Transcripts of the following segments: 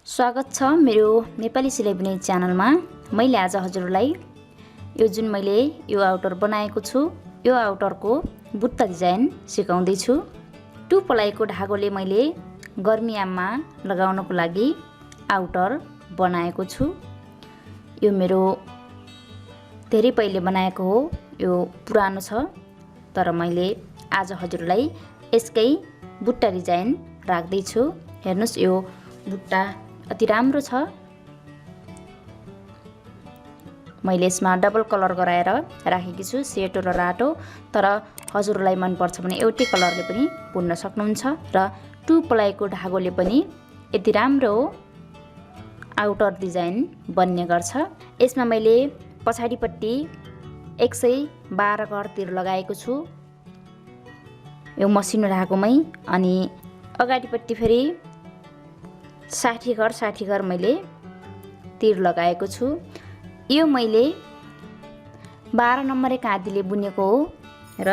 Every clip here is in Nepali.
स्वागत छ मेरो नेपाली सिलाइ बुनाइ च्यानलमा। मैले आज हजुरलाई यो जुन मैले यो आउटर बनाएको छु यो आउटरको बुट्टा डिजाइन सिकाउँदै छु। टु पलाइको धागोले मैले गर्मीयाममा लगाउनको लागि आउटर बनाएको छु। यो मेरो धेरै पहिले बनाएको हो, यो पुरानो छ, तर मैले आज हजुरलाई यसकै बुट्टा डिजाइन राख्दै छु। हेर्नुस्, यो बुट्टा अति राम्रो छ। मैले यसमा डबल कलर गराएर राखेकी छु, सेतो र रातो, तर हजुरलाई मन पर्छ भने एउटै कलरले पनि बुन्न सक्नुहुन्छ र टु पलाइको धागोले पनि यति राम्रो आउटर डिजाइन बन्ने गर्छ। यसमा मैले पछाडिपट्टि 112 घरतिर लगाएको छु यो मसिनो धागोमै, अनि अगाडिपट्टि फेरि 60 घर मैले तिर लगाएको छु। यो मैले 12 नम्बरे काँधीले बुनेको हो र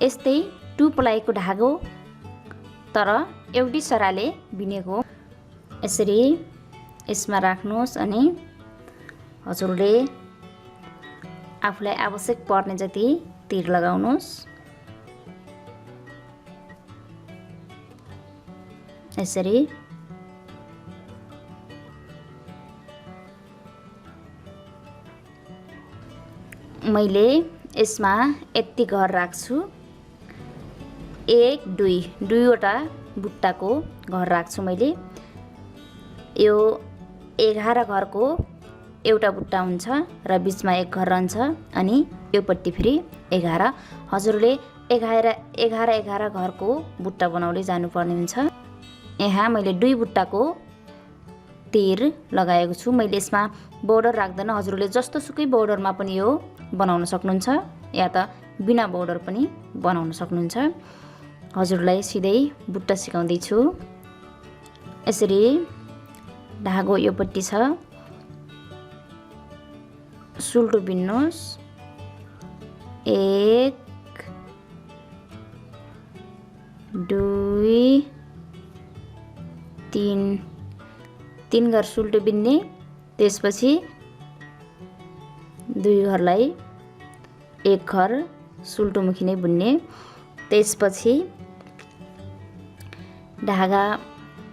यस्तै टु पलाइको धागो तर एउटै सराले बुनेको। यसरी यसमा राख्नुहोस् अनि हजुरले आफूलाई आवश्यक पर्ने जति तिर लगाउनुहोस्। यसरी मैले यसमा यति घर राख्छु, 1 2 दुईवटा बुट्टाको घर राख्छु मैले। यो 11 घरको एउटा बुट्टा हुन्छ र बीचमा 1 घर रहन्छ, अनि यो पट्टि फेरि 11। हजुरले 11 घरको बुट्टा बनाउँदै जानुपर्ने हुन्छ। यहाँ मैले 2 बुट्टाको तिर लगाएको छु। मैले यसमा बोर्डर राख्दैन, हजुरले जस्तो सुकै बोर्डरमा पनि यो बनाउन सक्नुहुन्छ, या त बिना बोर्डर पनि बनाउन सक्नुहुन्छ। हजुरलाई सिधै बुट्टा सिकाउँदै छु। यसरी धागो यो पट्टि छ, सुल्टो बिन्नुहोस्। 1 2 3 घर सुल्टो बिन्ने, त्यसपछि 2 घरलाई 1 घर सुल्टो मुखी नै बुन्ने। त्यसपछि धागा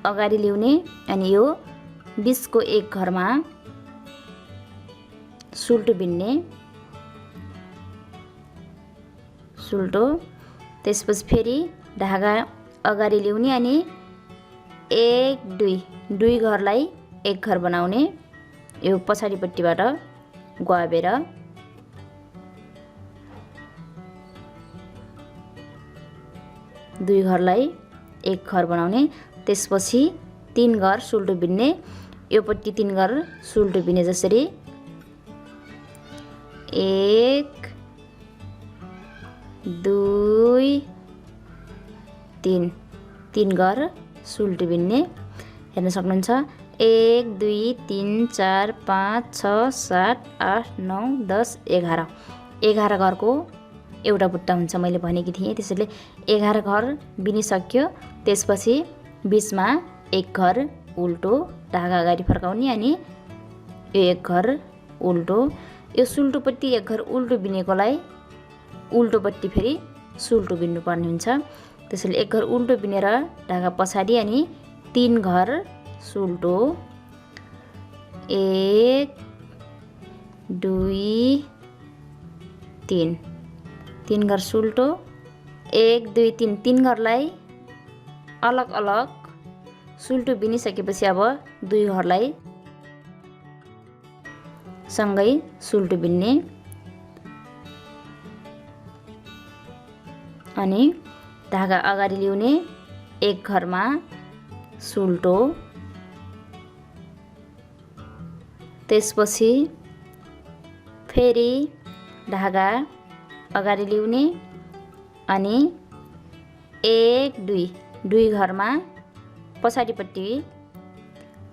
अगाडि ल्याउने अनि यो बीचको 1 घरमा सुल्टो बिन्ने, सुल्टो। त्यसपछि फेरि धागा अगाडि ल्याउने अनि 1 2 घरलाई 1 घर बनाउने। यो पछाडिपट्टिबाट ग्वाबेर दुई घरलाई 1 घर बनाउने। त्यसपछि 3 घर सुल्टो बिन्ने, यो पट्टि 3 घर सुल्टो बिने जसरी 1 2 3 घर सुल्टो बिन्ने। हेर्न सक्नुहुन्छ, 1 2 3 4 5 6 7 8 9 10 11 घरको एउटा बुट्टा हुन्छ मैले भनेकी थिएँ। त्यसैले 11 घर बिनिसक्यो। त्यसपछि बीचमा 1 घर उल्टो धागा अगाडि फर्काउने अनि यो 1 घर उल्टो। यो सुल्टोपट्टि 1 घर उल्टो बिनेकोलाई उल्टोपट्टि फेरि सुल्टो बिन्नुपर्ने हुन्छ। त्यसैले 1 घर उल्टो बिनेर धागा पछाडि अनि 3 घर सुल्टो, 1 2 3 घर सुल्टो, 1 2 3 घरलाई अलग अलग सुल्टो बिनिसकेपछि अब 2 घरलाई सँगै सुल्टो बिन्ने, अनि धागा अगाडि ल्याउने 1 घरमा सुल्टो। त्यसपछि फेरि धागा अगाडि ल्याउने अनि 1 2 घरमा पछाडिपट्टि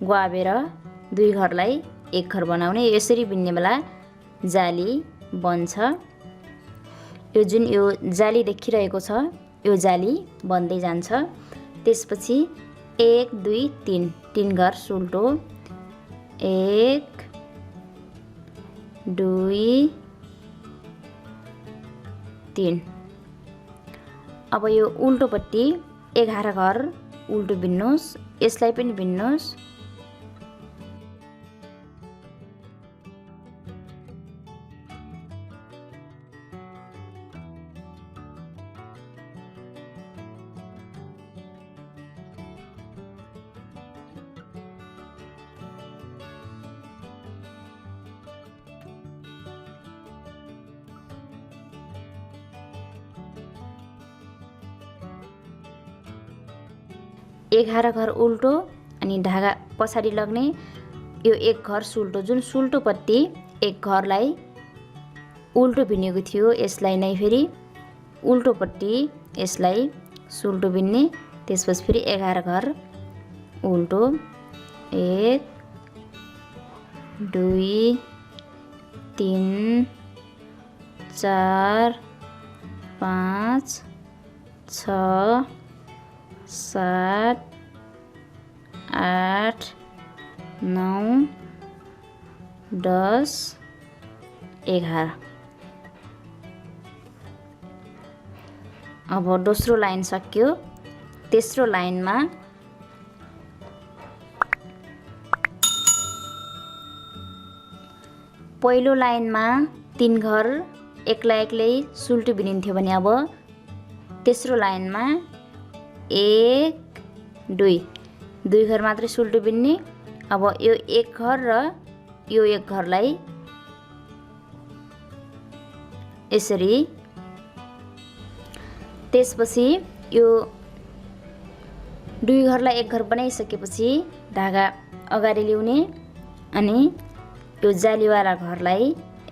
ग्वाबेर 2 घरलाई 1 घर बनाउने। यसरी बिन्ने बेला जाली बन्छ। यो जुन यो जाली देखिरहेको छ यो जाली बन्दै जान्छ। त्यसपछि 1 2 3 3 घर सुल्टो 1 2 3। अब यो उल्टोपट्टि 11 घर उल्टो बिन्नुस्, यसलाई पनि बिन्नुस्। एघार घर उल्टो अनि धागा पछाडि लग्ने। यो एक घर सुल्टो, जुन सुल्टोपट्टि एक घरलाई उल्टो बिनेको थियो यसलाई नै फेरि उल्टोपट्टि यसलाई सुल्टो बिन्ने। त्यसपछि फेरि 11 घर उल्टो 1 2 3 4 5 6 7 8 9 10 11। अब दोस्रो लाइन सक्यो। तेस्रो लाइनमा पहिलो लाइनमा 3 घर एक्लै एक्लै सुल्टो बिनिन्थ्यो भने अब तेस्रो लाइनमा 1 2 2 घर मात्रै सुल्टो बिन्ने। अब यो एक घर र यो एक घरलाई यसरी, त्यसपछि यो 2 घरलाई एक घर बनाइसकेपछि धागा अगाडि ल्याउने अनि यो जालीवाला घरलाई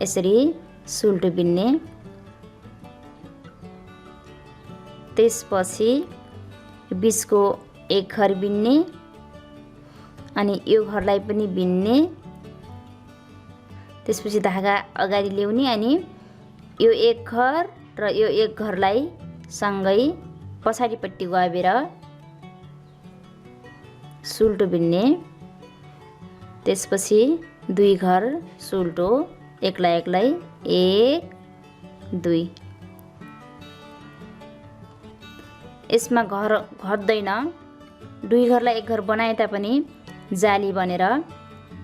यसरी सुल्टो बिन्ने। त्यसपछि बीचको एक घर बिन्ने अनि यो घरलाई पनि बिन्ने। त्यसपछि धागा अगाडि ल्याउने अनि यो एक घर र यो एक घरलाई सँगै पछाडिपट्टि गाबेर सुल्टो बिन्ने। त्यसपछि 2 घर सुल्टो एक्लै एक्लै 1 2। यसमा घर घट्दैन, 2 घरलाई एक घर बनाए तापनि जाली बनेर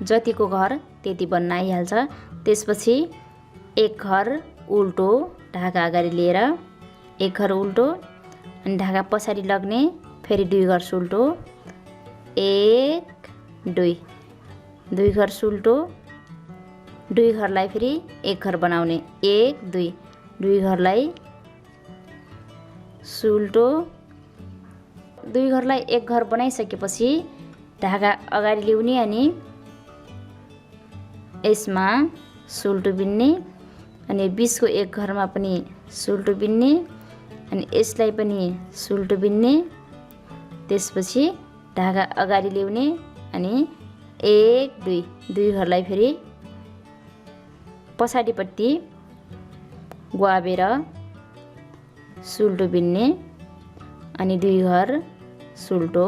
जतिको घर त्यति बन्न आइहाल्छ। त्यसपछि एक घर उल्टो धागा अगाडि लिएर एक घर उल्टो अनि धागा पछाडि लग्ने, फेरि 2 घर सुल्टो 1 2 2 घर सुल्टो 2 घरलाई फेरि एक घर बनाउने 1 2 2 घरलाई सुल्टो। 2 घरलाई एक घर बनाइसकेपछि धागा अगाडि ल्याउने अनि यसमा सुल्टो बिन्ने अनि बीचको एक घरमा पनि सुल्टो बिन्ने अनि यसलाई पनि सुल्टो बिन्ने। त्यसपछि धागा अगाडि ल्याउने अनि 1 2 2 घरलाई फेरि पछाडिपट्टि ग्वाबेर सुल्टो बिन्ने अनि 2 घर सुल्टो।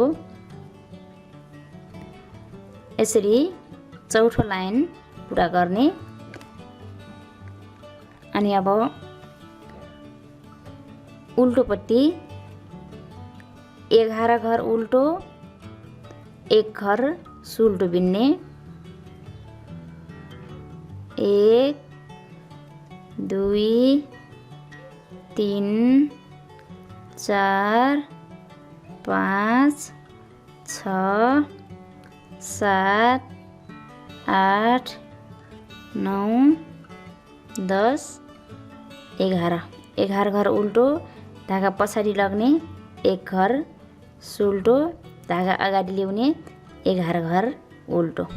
यसरी चौथो लाइन पुरा गर्ने। अनि अब उल्टोपट्टि 11 घर उल्टो एक घर सुल्टो बिन्ने 1 2 3 4 5 6 7 8 9 10 11। 11 घर उल्टो धागा पछाडि लग्ने, एक घर सुल्टो धागा अगाडि ल्याउने 11 घर उल्टो।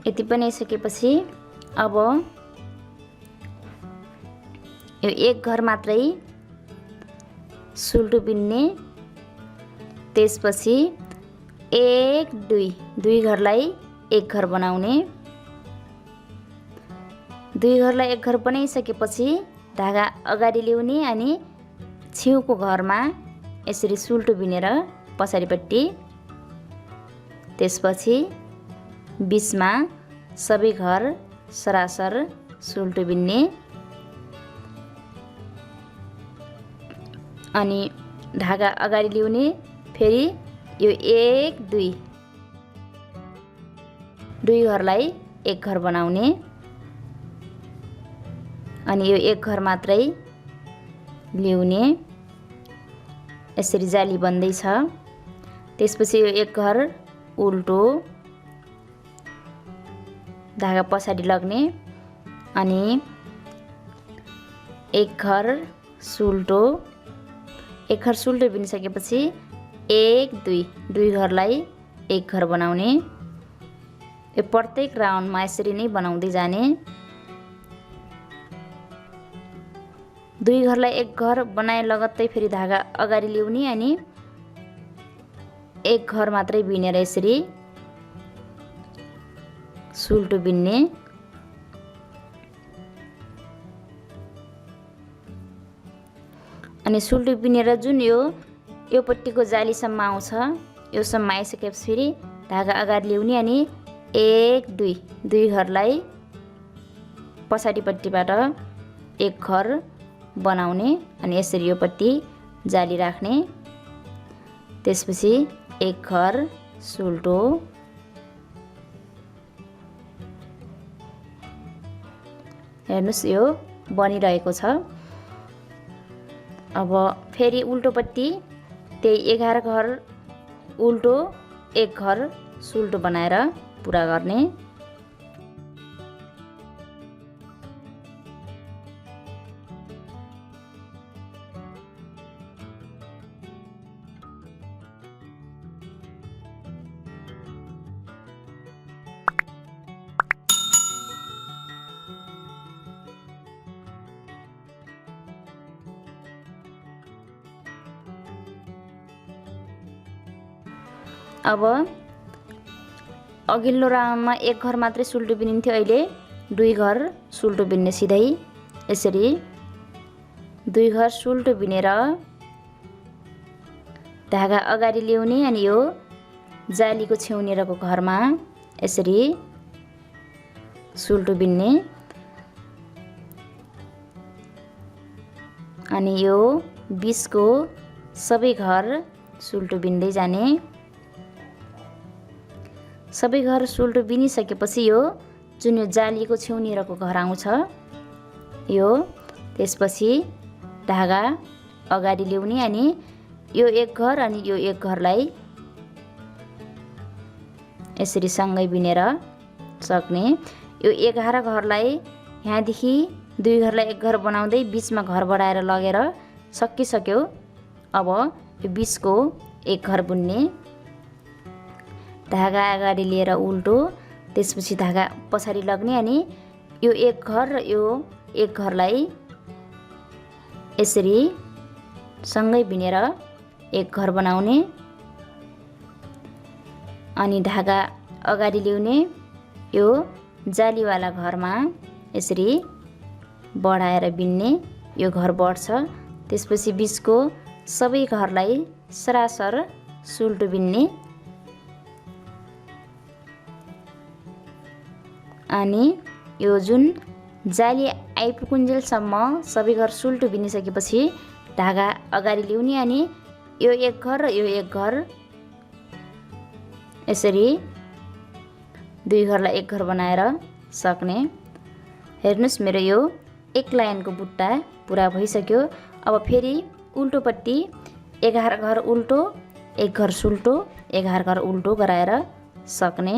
यति बनाइसकेपछि अब यो एक घर मात्रै सुल्टो बिन्ने। त्यसपछि 1 2 दुई घरलाई एक घर बनाउने। दुई घरलाई एक घर बनाइसकेपछि धागा अगाडि ल्याउने अनि छेउको घरमा यसरी सुल्टो बिनेर पछाडिपट्टि। त्यसपछि बीचमा सबै घर सरासर सुल्टो बिन्ने। अनि धागा अगाडि ल्याउने। फेरि यो 1 2 दुई घरलाई एक घर बनाउने। अनि यो एक घर मात्रै ल्याउने। यसरी जाली बन्दैछ। त्यसपछि यो एक घर उल्टो धागा पछाडि लग्ने अनि एक घर सुल्टो। एक घर सुल्टो बिनिसकेपछि 1 2 दुई घरलाई एक घर बनाउने। यो प्रत्येक राउन्डमा यसरी नै बनाउँदै जाने। दुई घरलाई एक घर बनाए लगत्तै फेरि धागा अगाडि ल्याउने अनि एक घर मात्रै बिनेर यसरी सुल्टो बिन्ने। अनि सुल्टो बिनेर जुन यो पट्टिको जालीसम्म आउँछ, यो सम्म आइसकेपछि फेरि धागा अगाडि ल्याउने अनि 1 2 दुई घरलाई पछाडिपट्टिबाट एक घर बनाउने। अनि यसरी यो पट्टि जाली राख्ने। त्यसपछि एक घर सुल्टो। हेर्नुस् यो बनिरहेको छ। अब फेरि उल्टोपट्टि त्यही 11 घर उल्टो एक घर सुल्टो बनाएर पुरा गर्ने। अब अघिल्लो राउन्डमा एक घर मात्रै सुल्टो बिनिन्थ्यो, अहिले दुई घर सुल्टो बिन्ने। सिधै यसरी दुई घर सुल्टो बिनेर धागा अगाडि ल्याउने अनि यो जालीको छेउनेरको घरमा यसरी सुल्टो बिन्ने। अनि यो बीचको सबै घर सुल्टो बिन्दै जाने। सबै घर सुल्टो बिनिसकेपछि यो जुन यो जालीको छेउनेरको घर आउँछ, यो त्यसपछि धागा अगाडि ल्याउने अनि यो एक घर अनि यो एक घरलाई यसरी सँगै बिनेर सक्ने। यो 11 घरलाई यहाँदेखि दुई घरलाई एक घर बनाउँदै बीचमा घर बढाएर लगेर सकिसक्यो। अब यो बीचको एक घर बुन्ने। धागा अगाडि लिएर उल्टो, त्यसपछि धागा पछाडि लग्ने अनि यो एक घर र यो एक घरलाई यसरी सँगै बिनेर एक घर बनाउने। अनि धागा अगाडि ल्याउने, यो जालीवाला घरमा यसरी बढाएर बिन्ने। यो घर बढ्छ। त्यसपछि बीचको सबै घरलाई सरासर सुल्टो बिन्ने। अनि यो जुन जाली आइपुगुन्जेलसम्म सबै घर सुल्टो बिनिसकेपछि धागा अगाडि ल्याउने अनि यो एक घर र यो एक घर यसरी दुई घरलाई एक घर बनाएर सक्ने। हेर्नुस् मेरो यो एक लाइनको बुट्टा पुरा भइसक्यो। अब फेरि उल्टोपट्टि 11 घर उल्टो एक घर सुल्टो 11 घर उल्टो गराएर सक्ने।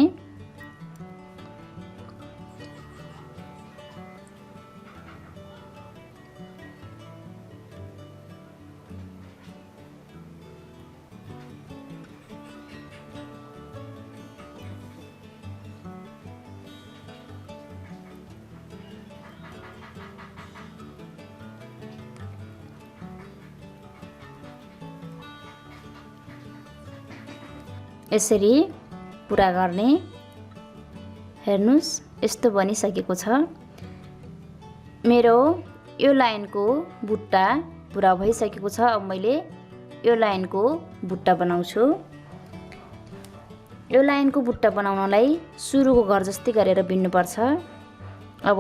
यसरी पुरा गर्ने। हेर्नुस् यस्तो बनिसकेको छ। मेरो यो लाइनको बुट्टा पुरा भइसकेको छ। अब मैले यो लाइनको बुट्टा बनाउँछु। यो लाइनको बुट्टा बनाउनलाई सुरुको घर जस्तै गरेर बिन्नुपर्छ। अब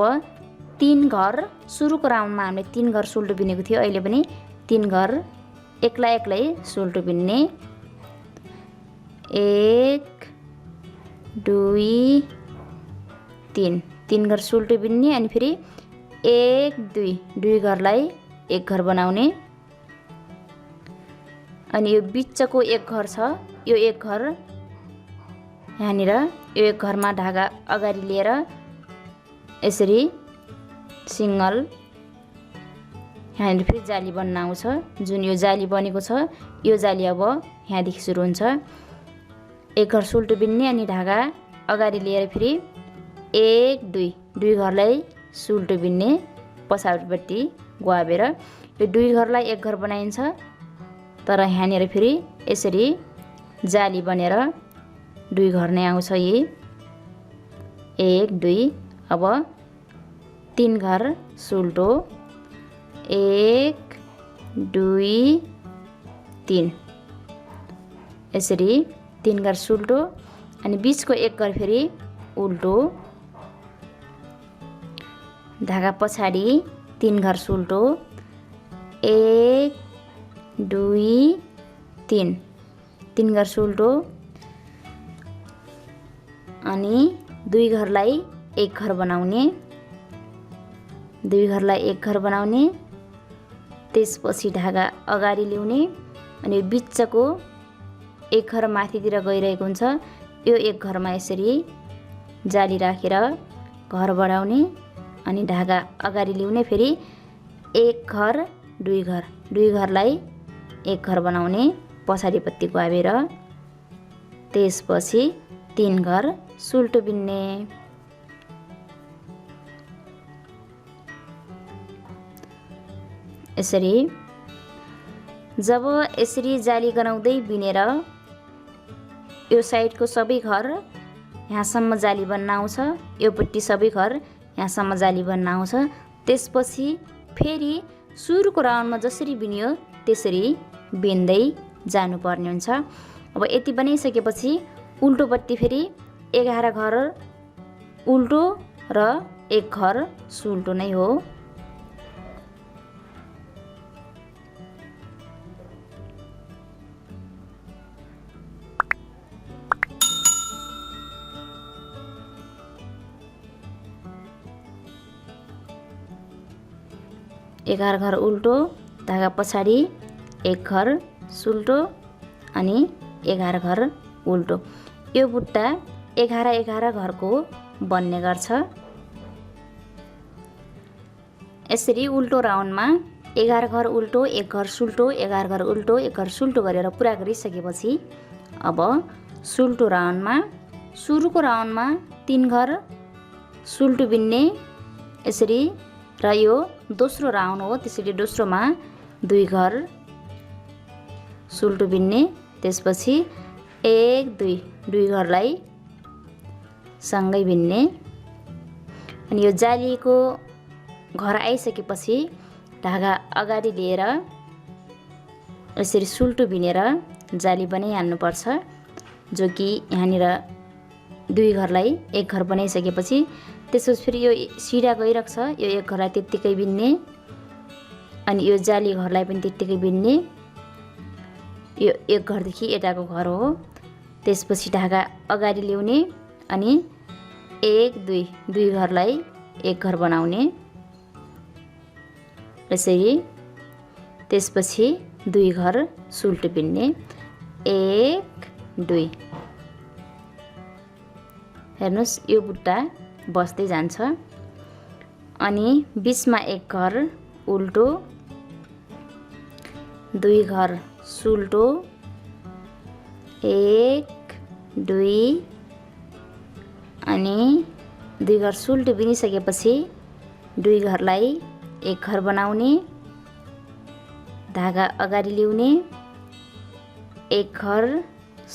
3 घर सुरुको राउन्डमा हामीले 3 घर सुल्टो बिनेको थियो। अहिले पनि 3 घर एक्लै एक्लै सुल्टो बिन्ने। 1 2 3 घर सुल्टो बिन्ने। अनि फेरि 1 2 घरलाई एक घर बनाउने। अनि यो बिचको एक घर छ, यो एक घर यहाँनिर यो एक घरमा धागा अगाडि लिएर यसरी सिंगल यहाँनिर फेरि जाली बन्न आउँछ। जुन यो जाली बनेको छ यो जाली अब यहाँदेखि सुरु हुन्छ। एक घर सुल्टो बिन्ने अनि धागा अगाडि लिएर फेरि 1 2 घरलाई सुल्टो बिन्ने पछाडिपट्टि गुहाबेर। यो 2 घरलाई एक घर बनाइन्छ, तर यहाँनिर फेरि यसरी जाली बनेर 2 घर नै आउँछ। यी 1 2 अब 3 घर सुल्टो 1 2 3 यसरी 3 घर सुल्टो। अनि बिचको एक घर फेरि उल्टो, धागा पछाडि 3 घर सुल्टो 1 2 3 घर सुल्टो। अनि 2 घरलाई एक घर बनाउने, 2 घरलाई एक घर बनाउने। त्यसपछि धागा अगाडि ल्याउने अनि बिचको एक घर माथितिर गइरहेको हुन्छ। यो एक घरमा यसरी जाली राखेर घर बढाउने अनि धागा अगाडि ल्याउने। फेरि एक घर 2 घरलाई एक घर बनाउने पछाडिपट्टि गुहाबेर। त्यसपछि 3 घर सुल्टो बिन्ने। यसरी जब यसरी जाली गनाउँदै बिनेर यो साइडको सबै घर यहाँसम्म जाली बन्न आउँछ, योपट्टि सबै घर यहाँसम्म जाली बन्न आउँछ। त्यसपछि फेरि सुरुको राउन्डमा जसरी बिनियो त्यसरी बिन्दै जानुपर्ने हुन्छ। अब यति बनाइसकेपछि उल्टोपट्टि फेरि 11 घर उल्टो र एक घर सुल्टो नै हो। एघार घर उल्टो, धागा पछाडि एक घर सुल्टो अनि 11 घर उल्टो। यो बुट्टा 11 घरको बन्ने गर्छ। यसरी उल्टो राउन्डमा 11 घर उल्टो, एक घर सुल्टो, 11 घर उल्टो, एक घर सुल्टो गरेर पुरा गरिसकेपछि अब सुल्टो राउन्डमा सुरुको राउन्डमा 3 घर सुल्टो बिन्ने यसरी। र यो दोस्रो राउन्ड हो, त्यसरी दोस्रोमा 2 घर सुल्टो बिन्ने। त्यसपछि 1 2 घरलाई सँगै बिन्ने। अनि यो जालीको घर आइसकेपछि धागा अगाडि लिएर यसरी सुल्टो बिनेर जाली बनाइहाल्नुपर्छ। जो कि यहाँनिर 2 घरलाई एक घर बनाइसकेपछि त्यसपछि फेरि यो सिधा गइरहेको छ, यो एक घरलाई त्यत्तिकै बिन्ने अनि यो जाली घरलाई पनि त्यत्तिकै बिन्ने। यो एक घरदेखि यताको घर हो। त्यसपछि धागा अगाडि ल्याउने अनि 1 2 घरलाई एक घर बनाउने यसरी। त्यसपछि 2 घर सुल्टो बिन्ने 1 2। हेर्नुस् यो बुट्टा बस्दै जान्छ। अनि बिचमा एक घर उल्टो, 2 घर सुल्टो 1 2 अनि 2 घर सुल्टो बिनिसकेपछि 2 घरलाई एक घर बनाउने, धागा अगाडि ल्याउने, एक घर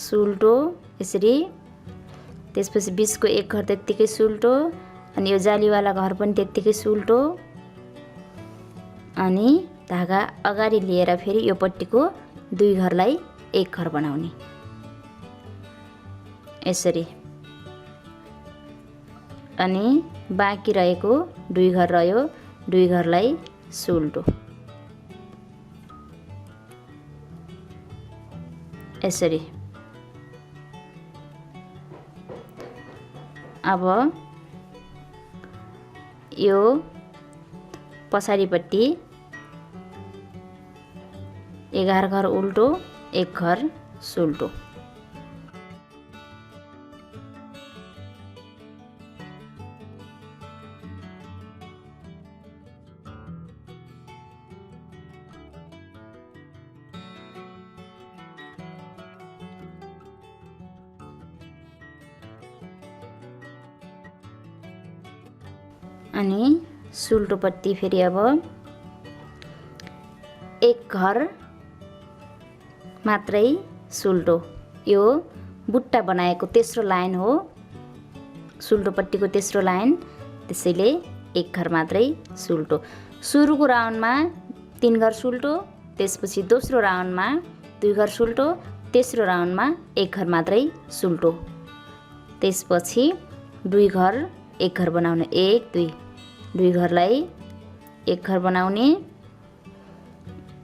सुल्टो यसरी। त्यसपछि बिचको एक घर त्यत्तिकै सुल्टो, अनि यो जालीवाला घर पनि त्यत्तिकै सुल्टो, अनि धागा अगाडि लिएर फेरि यो पट्टिको 2 घरलाई एक घर बनाउने यसरी। अनि बाँकी रहेको 2 घर रह्यो, 2 घरलाई सुल्टो यसरी। अब यो पछाडिपट्टि 11 घर उल्टो, 1 घर सुल्टो। अनि सुल्टोपट्टि फेरि अब 1 घर मात्रै सुल्टो। यो बुट्टा बनाएको तेस्रो लाइन हो, सुल्टोपट्टिको तेस्रो लाइन, त्यसैले 1 घर मात्रै सुल्टो। सुरुको राउन्डमा 3 घर सुल्टो, त्यसपछि दोस्रो राउन्डमा 2 घर सुल्टो, तेस्रो राउन्डमा 1 घर मात्रै सुल्टो। त्यसपछि 2 घर 1 घर बनाउने, 1 2 2 घरलाई 1 घर बनाउने।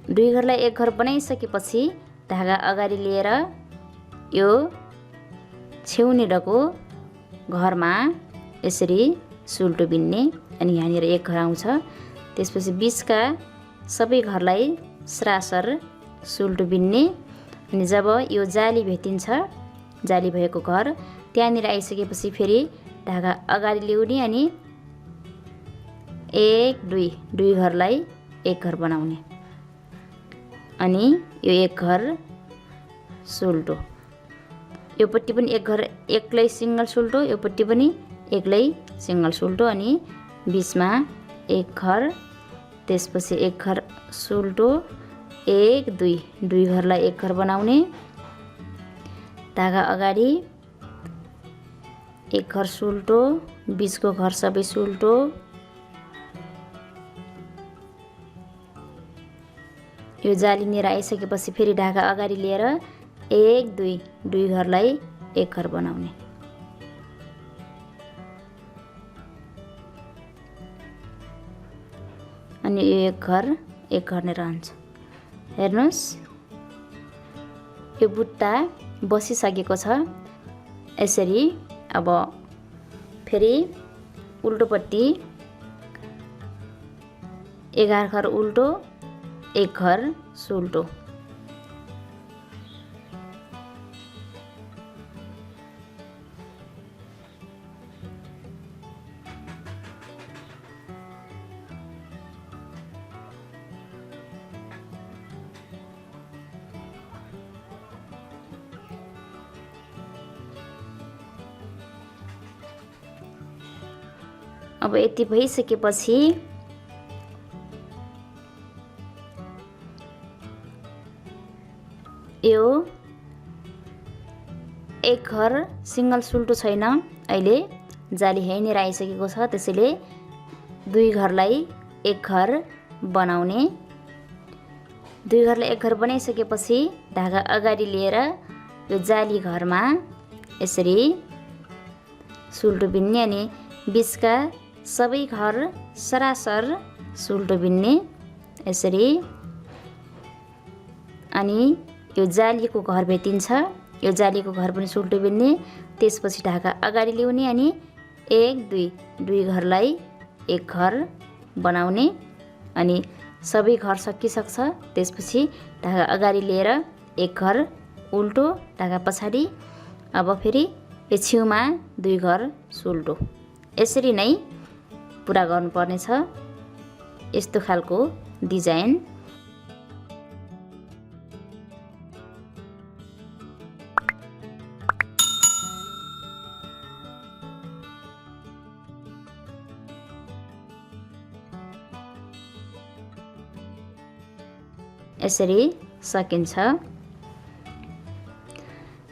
2 घरलाई 1 घर बनाइसकेपछि धागा अगाडि लिएर यो छेउनेरको घरमा यसरी सुल्टो बिन्ने, अनि यहाँनिर 1 घर आउँछ। त्यसपछि बिचका सबै घरलाई सरासर सुल्टो बिन्ने, अनि जब यो जाली भेटिन्छ, जाली भएको घर त्यहाँनिर आइसकेपछि फेरि धागा अगाडि ल्याउने, अनि 1 2 2 घरलाई 1 घर बनाउने, अनि यो 1 घर सुल्टो। यो पट्टि पनि 1 घर एक्लै सिङ्गल सुल्टो, यो पट्टि पनि एक्लै सिङ्गल सुल्टो, अनि बिचमा 1 घर, त्यसपछि 1 घर सुल्टो, 1 2 2 घरलाई 1 घर बनाउने। धागा अगाडि 1 घर सुल्टो, बिचको घर सबै सुल्टो, यो जालीनिर आइसकेपछि फेरि धागा अगाडि लिएर 1 2 2 घरलाई 1 घर बनाउने। अनि यो 1 घर 1 घर नै रहन्छ। हेर्नुहोस्, यो बुट्टा बसिसकेको छ यसरी। अब फेरि उल्टोपट्टि 11 घर उल्टो, 1 घर सुल्टो। अब यति भइसकेपछि यो 1 घर सिङ्गल सुल्टो छैन, अहिले जाली यहीँनिर आइसकेको छ, त्यसैले 2 घरलाई 1 घर बनाउने। 2 घरलाई 1 घर बनाइसकेपछि धागा अगाडि लिएर यो जाली घरमा यसरी सुल्टो बिन्ने, अनि बिचका सबै घर सरासर सुल्टो बिन्ने यसरी। अनि यो जालीको घर भेटिन्छ, यो जालीको घर पनि सुल्टो बिन्ने। त्यसपछि धागा अगाडि ल्याउने, अनि 1 2 2 घरलाई 1 घर बनाउने, अनि सबै घर सकिसक्छ। त्यसपछि धागा अगाडि लिएर 1 घर उल्टो, धागा पछाडि। अब फेरि यो छेउमा 2 घर सुल्टो। यसरी नै पुरा गर्नुपर्नेछ, यस्तो खालको डिजाइन। यसरी सकिन्छ।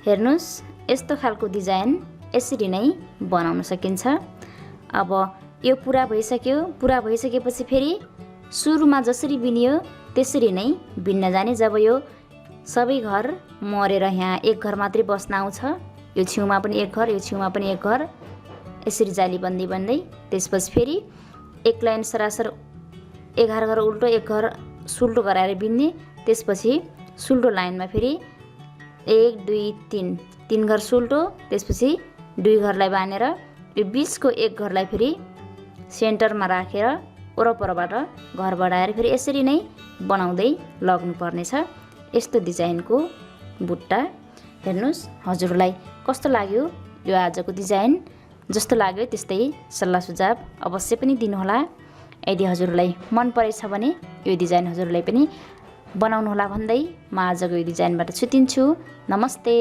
हेर्नुहोस्, यस्तो खालको डिजाइन यसरी नै बनाउन सकिन्छ। अब यो पुरा भइसक्यो। पुरा भइसकेपछि फेरि सुरुमा जसरी बिनियो त्यसरी नै बिन्न जाने। जब यो सबै घर मरेर यहाँ एक घर मात्रै बस्न आउँछ, यो छेउमा पनि एक घर, यो छेउमा पनि एक घर, यसरी जाली बन्दै बन्दै त्यसपछि फेरि एक लाइन सरासर 11 घर उल्टो एक घर सुल्टो गराएर बिन्ने। त्यसपछि सुल्टो लाइनमा फेरि 1 2 3 3 घर सुल्टो, त्यसपछि 2 घरलाई बानेर यो बिचको एक घरलाई फेरि सेन्टरमा राखेर वरपरबाट घर बढाएर फेरि यसरी नै बनाउँदै लग्नुपर्नेछ। यस्तो डिजाइनको बुट्टा। हेर्नुहोस् हजुरलाई कस्तो लाग्यो यो आजको डिजाइन? जस्तो लाग्यो त्यस्तै सल्लाह सुझाव अवश्य पनि दिनुहोला। यदि हजुरलाई मन परेछ भने यो डिजाइन हजुरलाई पनि बनाउनुहोला भन्दै म आजको यो डिजाइनबाट छुटिन्छु। नमस्ते।